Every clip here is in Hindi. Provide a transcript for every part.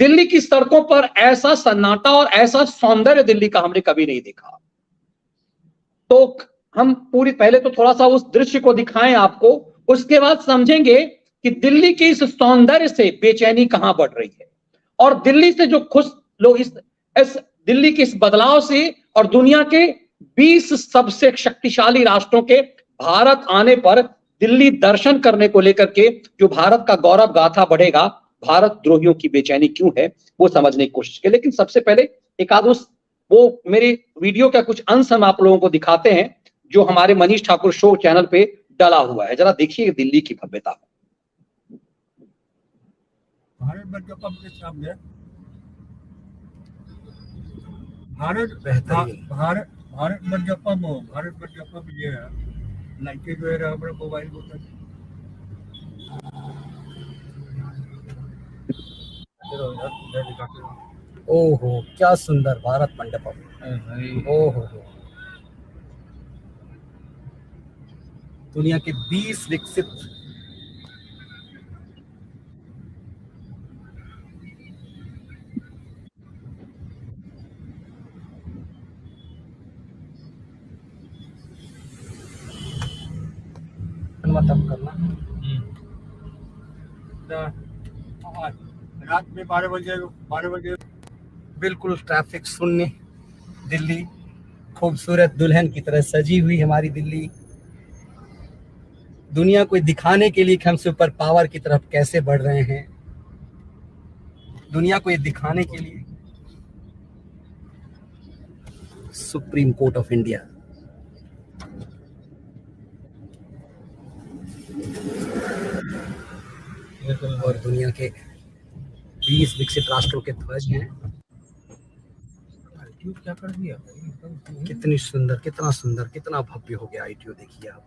दिल्ली की सड़कों पर ऐसा सन्नाटा और ऐसा सौंदर्य दिल्ली का हमने कभी नहीं देखा। तो हम पूरी पहले तो थोड़ा सा उस दृश्य को दिखाएं आपको, उसके बाद समझेंगे कि दिल्ली के इस सौंदर्य से बेचैनी कहां बढ़ रही है, और दिल्ली से जो खुश लोग इस दिल्ली के इस बदलाव से और दुनिया के 20 सबसे शक्तिशाली राष्ट्रों के भारत आने पर दिल्ली दर्शन करने को लेकर के जो भारत का गौरव गाथा बढ़ेगा, भारत द्रोहियों की बेचैनी क्यों है, वो समझने की कोशिश करें। लेकिन सबसे पहले एक आध वो मेरे वीडियो का कुछ अंश हम आप लोगों को दिखाते हैं जो हमारे मनीष ठाकुर शो चैनल पे डाला हुआ है। जरा देखिए दिल्ली की भव्यता। भारत बंटप्पा के सामने भारत बंटप्पा में ये है लाइके जो है हमारा मोबाइल होता है। ओहो क्या सुंदर भारत मंडपम। ओहो दुनिया के 20 विकसित मतलब करना रात में 12 बजे बिल्कुल ट्रैफिक शून्य दिल्ली, खूबसूरत दुल्हन की तरह सजी हुई हमारी दिल्ली, दुनिया को दिखाने के लिए कि हम सुपर पावर की तरफ कैसे बढ़ रहे हैं, दुनिया को ये दिखाने के लिए सुप्रीम कोर्ट ऑफ इंडिया, और दुनिया के 20 विकसित राष्ट्रों के ध्वज हैं। क्या कर दिया, कितनी सुंदर, कितना सुंदर, कितना भव्य हो गया आईटीओ। देखिए आप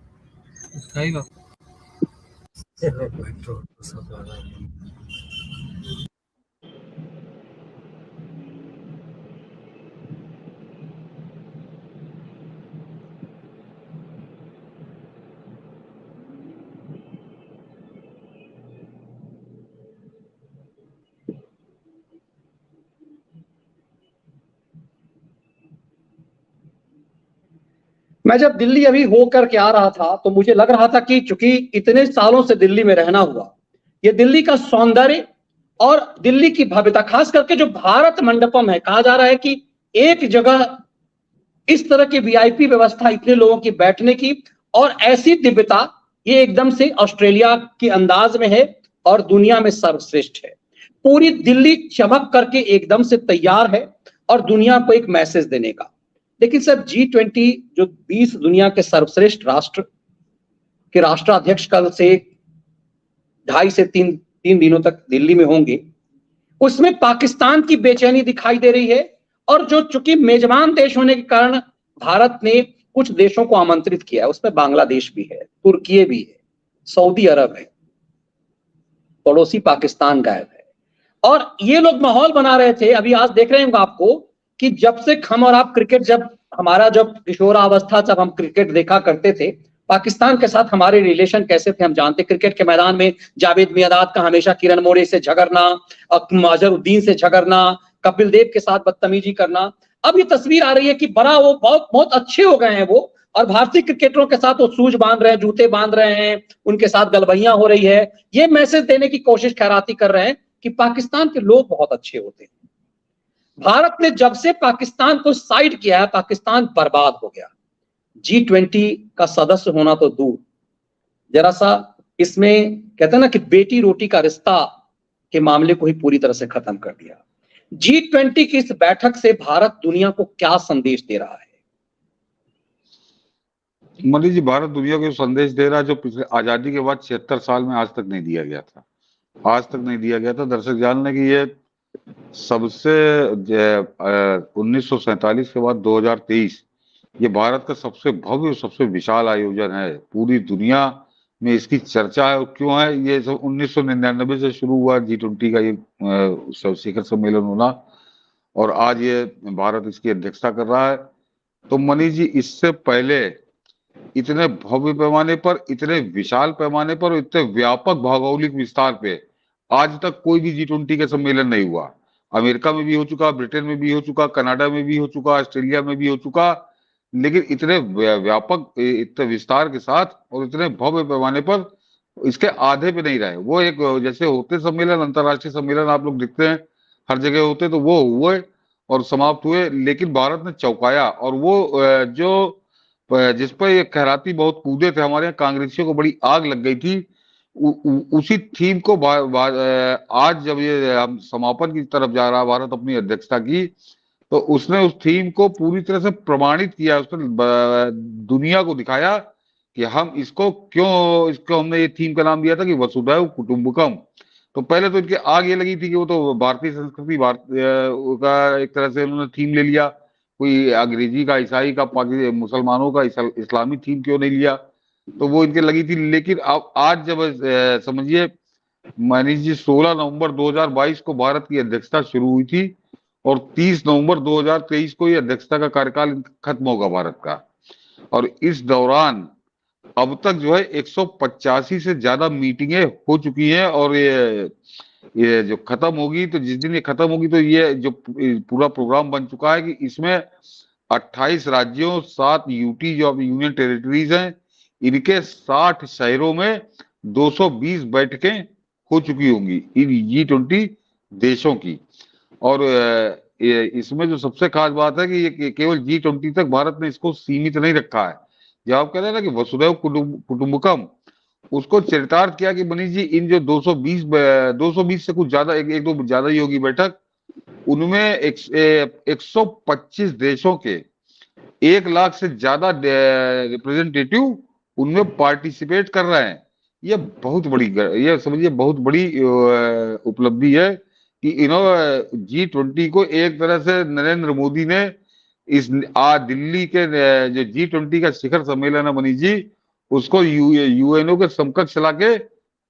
मैं जब दिल्ली अभी होकर के आ रहा था तो मुझे लग रहा था कि चूंकि इतने सालों से दिल्ली में रहना हुआ, ये दिल्ली का सौंदर्य और दिल्ली की भव्यता, खास करके जो भारत मंडपम है, कहा जा रहा है कि एक जगह इस तरह की वीआईपी व्यवस्था इतने लोगों की बैठने की और ऐसी दिव्यता, ये एकदम से ऑस्ट्रेलिया के अंदाज में है और दुनिया में सर्वश्रेष्ठ है। पूरी दिल्ली चमक करके एकदम से तैयार है और दुनिया को एक मैसेज देने का। लेकिन सर G20 जो 20 दुनिया के सर्वश्रेष्ठ राष्ट्र के राष्ट्राध्यक्ष कल से 2.5 से 3 दिनों तक दिल्ली में होंगे, उसमें पाकिस्तान की बेचैनी दिखाई दे रही है। और जो चूंकि मेजबान देश होने के कारण भारत ने कुछ देशों को आमंत्रित किया है, उसमें बांग्लादेश भी है, तुर्की भी है, सऊदी अरब है, पड़ोसी पाकिस्तान गायब है। और ये लोग माहौल बना रहे थे। अभी आज देख रहे हैं आपको कि जब से हम और आप क्रिकेट, जब हमारा जब किशोरावस्था, जब हम क्रिकेट देखा करते थे, पाकिस्तान के साथ हमारे रिलेशन कैसे थे हम जानते। क्रिकेट के मैदान में जावेद मियांदाद का हमेशा किरण मोरे से झगड़ना, अजहरुद्दीन से झगड़ना, कपिल देव के साथ बदतमीजी करना। अब ये तस्वीर आ रही है कि बड़ा वो बहुत अच्छे हो गए हैं वो, और भारतीय क्रिकेटरों के साथ वो सूज बांध रहे हैं, जूते बांध रहे हैं, उनके साथ गलबैयां हो रही है। ये मैसेज देने की कोशिश खैराती कर रहे हैं कि पाकिस्तान के लोग बहुत अच्छे होते हैं। भारत ने जब से पाकिस्तान को साइड किया है, पाकिस्तान बर्बाद हो गया। G20 का सदस्य होना तो दूर, जरा सा इसमें कहते हैं ना कि बेटी रोटी का रिश्ता के मामले को ही पूरी तरह से खत्म कर दिया। G20 की इस बैठक से भारत दुनिया को क्या संदेश दे रहा है? मनीष जी, भारत दुनिया को संदेश दे रहा है जो पिछले आजादी के बाद 76 साल में आज तक नहीं दिया गया था। आज तक नहीं दिया गया था। दर्शक जान लें कि ये सबसे 1947 के बाद 2023 ये भारत का सबसे भव्य, सबसे विशाल आयोजन है। पूरी दुनिया में इसकी चर्चा है। और क्यों है? ये सब 1999 से शुरू हुआ G20 का ये शिखर सम्मेलन होना, और आज ये भारत इसकी अध्यक्षता कर रहा है। तो मनीष जी, इससे पहले इतने भव्य पैमाने पर, इतने विशाल पैमाने पर, इतने व्यापक भौगोलिक विस्तार पे आज तक कोई भी G20 का सम्मेलन नहीं हुआ। अमेरिका में भी हो चुका, ब्रिटेन में भी हो चुका, कनाडा में भी हो चुका, ऑस्ट्रेलिया में भी हो चुका, लेकिन इतने व्यापक, इतने विस्तार के साथ और इतने भव्य पैमाने पर इसके आधे पे नहीं रहे। वो एक जैसे होते सम्मेलन, अंतरराष्ट्रीय सम्मेलन आप लोग देखते हैं हर जगह होते, तो वो हुए और समाप्त हुए, लेकिन भारत ने चौंकाया। और वो जो जिस पर ये खैराती बहुत कूदे थे, हमारे यहाँ कांग्रेसियों को बड़ी आग लग गई थी, उसी थीम को आज जब ये हम समापन की तरफ जा रहा भारत अपनी अध्यक्षता की, तो उसने उस थीम को पूरी तरह से प्रमाणित किया, उसने दुनिया को दिखाया कि हम इसको हमने ये थीम का नाम दिया था कि वसुधैव कुटुंबकम। तो पहले तो इनके आग ये लगी थी कि वो तो भारतीय संस्कृति का एक तरह से उन्होंने थीम ले लिया, कोई अंग्रेजी का, ईसाई का, मुसलमानों का इस्लामी थीम क्यों नहीं लिया, तो वो इनके लगी थी। लेकिन अब आज जब समझिए मनीष जी 16 नवंबर 2022 को भारत की अध्यक्षता शुरू हुई थी और 30 नवंबर 2023 को ये अध्यक्षता का कार्यकाल खत्म होगा भारत का। और इस दौरान अब तक जो है 185 से ज्यादा मीटिंगें हो चुकी हैं। और ये जो खत्म होगी, तो जिस दिन ये खत्म होगी तो ये जो पूरा प्रोग्राम बन चुका है कि इसमें 28 राज्यों, 7 यूटी जो यूनियन टेरिटरीज हैं, इनके 60 शहरों में 220 बैठकें हो चुकी होंगी इन G20 देशों की। और इसमें जो सबसे खास बात है कि ये केवल G20 तक भारत ने इसको सीमित नहीं रखा है। जब आप कह रहे हैं ना कि वसुधैव कुटुंबकम, उसको चरितार्थ किया कि मनीष जी इन जो 220 से कुछ ज्यादा, एक दो ज्यादा ही होगी बैठक, उनमें 125 देशों के 1 लाख से ज्यादा रिप्रेजेंटेटिव उनमें पार्टिसिपेट कर रहे हैं। ये बहुत बड़ी, ये समझिए बहुत बड़ी उपलब्धि है कि G20 को एक तरह से नरेंद्र मोदी ने इस दिल्ली के जो G20 का शिखर सम्मेलन है मनीष जी, उसको यूएनओ के समकक्ष ला के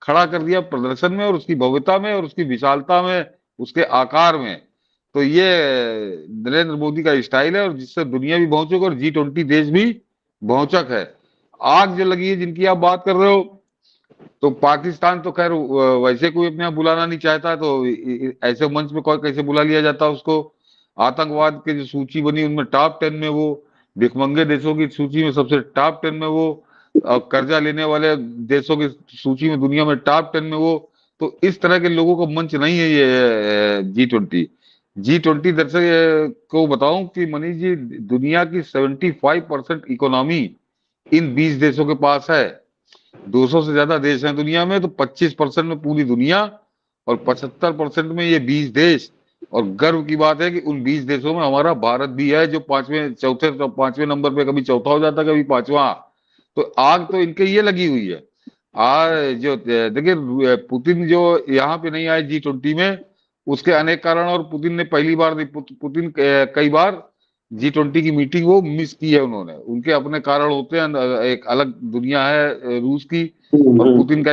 खड़ा कर दिया प्रदर्शन में, और उसकी भव्यता में, और उसकी विशालता में, उसके आकार में। तो ये नरेंद्र मोदी का स्टाइल है, और जिससे दुनिया भी भौचक और G20 देश भी भौचक है। आग जो लगी है जिनकी आप बात कर रहे हो, तो पाकिस्तान तो खैर वैसे कोई अपने यहाँ बुलाना नहीं चाहता, तो ऐसे मंच में कोई कैसे बुला लिया जाता उसको। आतंकवाद की जो सूची बनी उनमें टॉप 10 में वो, भिखमंगे देशों की सूची में सबसे टॉप 10 में वो, कर्जा लेने वाले देशों की सूची में दुनिया में टॉप 10 में वो। तो इस तरह के लोगों का मंच नहीं है ये G20। दरअसल को बताऊं कि मनीष जी दुनिया की 75% इकोनॉमी इन 20 देशों के पास है। 200 से ज्यादा देश हैं दुनिया में, तो 25% में पूरी दुनिया और 75% में ये 20 देश। और गर्व की बात है कि उन 20 देशों में हमारा भारत भी है, जो पांचवें नंबर पे, कभी चौथा हो जाता, कभी पांचवा। तो आग तो इनके ये लगी हुई है। आज जो देखिए पुतिन जो यहाँ पे नहीं आए G20 में, उसके अनेक कारण, और पुतिन ने पहली बार नहीं, पुतिन कई बार G20 की मीटिंग वो मिस की है उन्होंने, उनके अपने कारण होते हैं। एक अलग दुनिया है रूस की, और पुतिन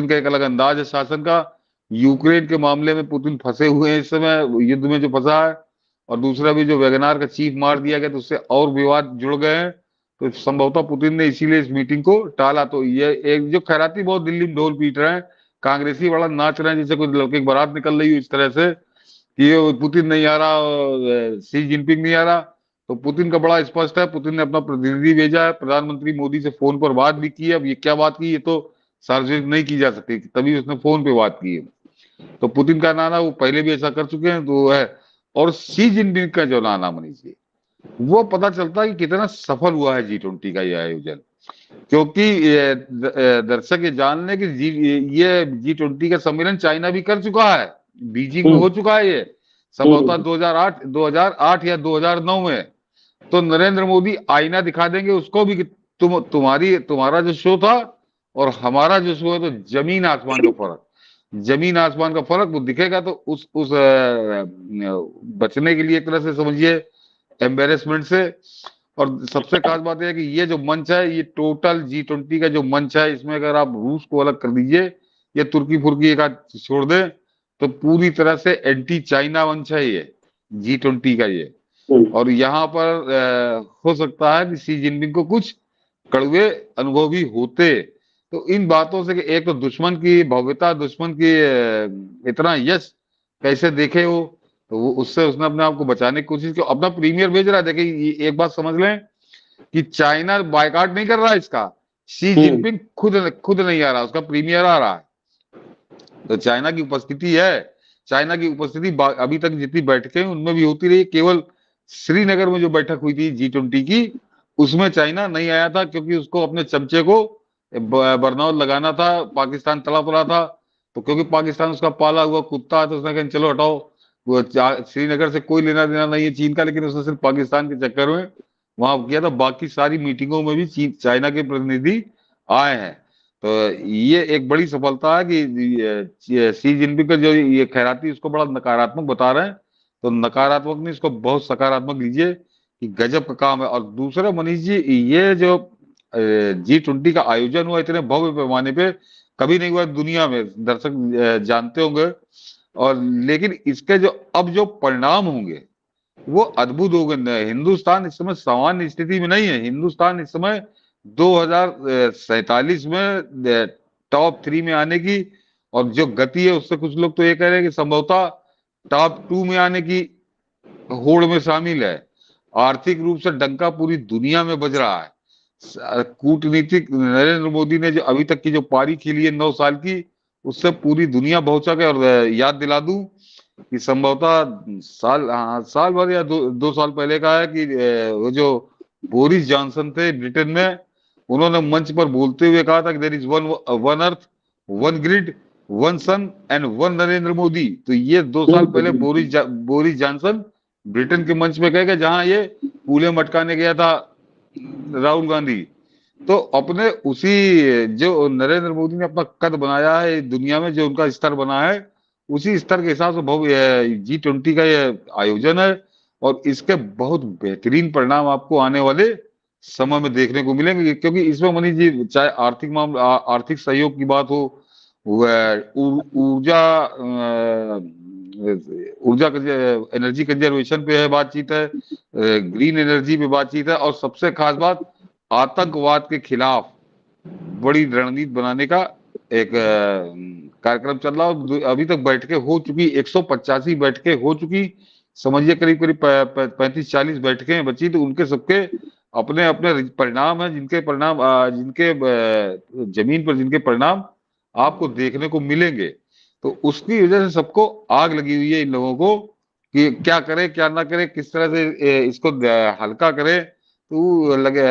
का एक अलग अंदाज है शासन का। यूक्रेन के मामले में पुतिन फंसे हुए हैं इस समय, युद्ध में जो फंसा है। और दूसरा भी जो वैगनार का चीफ मार दिया गया, तो उससे और विवाद जुड़ गए हैं। तो संभवतः पुतिन ने इसीलिए इस मीटिंग को टाला। तो ये एक जो खैराती बहुत दिल्ली में ढोल पीट रहे हैं, कांग्रेसी बड़ा नाच रहे हैं जैसे कोई लड़के की बारात निकल रही हो, इस तरह से कि पुतिन नहीं आ रहा, शी जिनपिंग नहीं आ रहा। तो पुतिन का बड़ा स्पष्ट है, पुतिन ने अपना प्रतिनिधि भेजा है, प्रधानमंत्री मोदी से फोन पर बात भी की है। अब ये क्या बात की, ये तो सार्वजनिक नहीं की जा सकती, तभी उसने फोन पे बात की है। तो पुतिन का नाना वो पहले भी ऐसा कर चुके हैं, तो है। और शी जिनपिंग का जो नाना मनीष जी, वो पता चलता है कि कितना सफल हुआ है G20 का यह आयोजन। क्योंकि दर्शक ये जान लें कि ये G20 का सम्मेलन चाइना भी कर चुका है, बीजिंग में हो चुका है ये, संभवतः 2008 या 2009 में। तो नरेंद्र मोदी आईना दिखा देंगे उसको भी कि तुम्हारा जो शो था और हमारा जो शो है, तो जमीन आसमान का फर्क वो दिखेगा। तो उस बचने के लिए एक तरह से समझिए एम्बेरसमेंट से। और सबसे खास बात यह है कि ये जो मंच है, ये टोटल G20 का जो मंच है, इसमें अगर आप रूस को अलग कर दीजिए, ये तुर्की फुर्की एक आध छोड़ दे, तो पूरी तरह से एंटी चाइना मंच है ये G20 का ये। और यहाँ पर हो सकता है कि शी जिनपिंग को कुछ कड़वे अनुभव भी होते। तो इन बातों से कि एक तो दुश्मन की भव्यता, दुश्मन की इतना यश कैसे देखे हो, तो वो उससे उसने अपने आप को बचाने की कोशिश की, अपना प्रीमियर भेज रहा है। देखिए एक बात समझ लें कि चाइना बायकॉट नहीं कर रहा है इसका, शी जिनपिंग खुद नहीं आ रहा, उसका प्रीमियर आ रहा है। तो चाइना की उपस्थिति है, चाइना की उपस्थिति अभी तक जितनी बैठकें उनमें भी होती रही। केवल श्रीनगर में जो बैठक हुई थी G20 की, उसमें चाइना नहीं आया था, क्योंकि उसको अपने चमचे को बरनौल लगाना था। पाकिस्तान तड़प रहा था, तो क्योंकि पाकिस्तान उसका पाला हुआ कुत्ता है, तो उसने कहा चलो हटाओ, वो श्रीनगर से कोई लेना देना नहीं है चीन का, लेकिन उसने सिर्फ पाकिस्तान के चक्कर में वहां किया था। बाकी सारी मीटिंगों में भी चाइना के प्रतिनिधि आए हैं। तो ये एक बड़ी सफलता है कि शी जिनपिंग का जो ये खैराती उसको बड़ा नकारात्मक बता रहे हैं, तो नकारात्मक नहीं, इसको बहुत सकारात्मक लीजिए कि गजब का काम है। और दूसरा मनीष जी, ये जो G20 का आयोजन हुआ इतने भव्य पैमाने पे कभी नहीं हुआ दुनिया में, दर्शक जानते होंगे। और लेकिन इसके जो परिणाम होंगे वो अद्भुत होंगे। हिंदुस्तान इस समय सामान्य स्थिति में नहीं है। हिंदुस्तान इस समय 2047 में टॉप 3 में आने की और जो गति है उससे कुछ लोग तो ये कह रहे हैं कि संभवतः टॉप 2 में आने की होड़ में शामिल है। आर्थिक रूप से डंका पूरी दुनिया में बज रहा है। कूटनीतिक नरेंद्र मोदी ने जो अभी तक की जो पारी खेली है 9 साल की, उससे पूरी दुनिया बहुचक है। और याद दिला दूं कि संभवतः साल भर या 2 साल पहले का है कि वो जो बोरिस जॉनसन थे ब्रिटेन में, उन्होंने मंच पर बोलते हुए कहा था कि there is one earth, one grid, one sun and one Narendra Modi. तो ये 2 साल पहले बोरिस जॉनसन ब्रिटेन के मंच पे गए, जहां ये कूले मटकाने गया था राहुल गांधी। तो अपने उसी जो नरेंद्र मोदी ने अपना कद बनाया है दुनिया में, जो उनका स्तर बना है, उसी स्तर के हिसाब से G20 का ये आयोजन है। और इसके बहुत बेहतरीन परिणाम आपको आने वाले समय में देखने को मिलेंगे, क्योंकि इसमें मनीष जी चाहे आर्थिक मामला, आर्थिक सहयोग की बात हो, ऊर्जा एनर्जी कंजर्वेशन पे है बातचीत है, ग्रीन एनर्जी पे बातचीत है, और सबसे खास बात आतंकवाद के खिलाफ बड़ी रणनीति बनाने का एक कार्यक्रम चल रहा है। अभी तक बैठकें हो चुकी 185 बैठकें हो चुकी, समझिए करीब करीब 35-40 बैठकें बची। तो उनके सबके अपने अपने परिणाम है, जिनके परिणाम जिनके जमीन पर जिनके परिणाम आपको देखने को मिलेंगे। तो उसकी वजह से सबको आग लगी हुई है इन लोगों को कि क्या करे क्या ना करे, किस तरह से इसको हल्का करे। तो लगे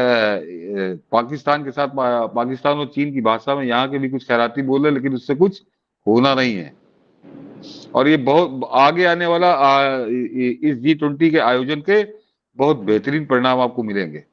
पाकिस्तान के साथ, पाकिस्तान और चीन की भाषा में यहाँ के भी कुछ खैराती बोले, लेकिन उससे कुछ होना नहीं है। और ये बहुत आगे आने वाला इस G20 के आयोजन के बहुत बेहतरीन परिणाम आपको मिलेंगे।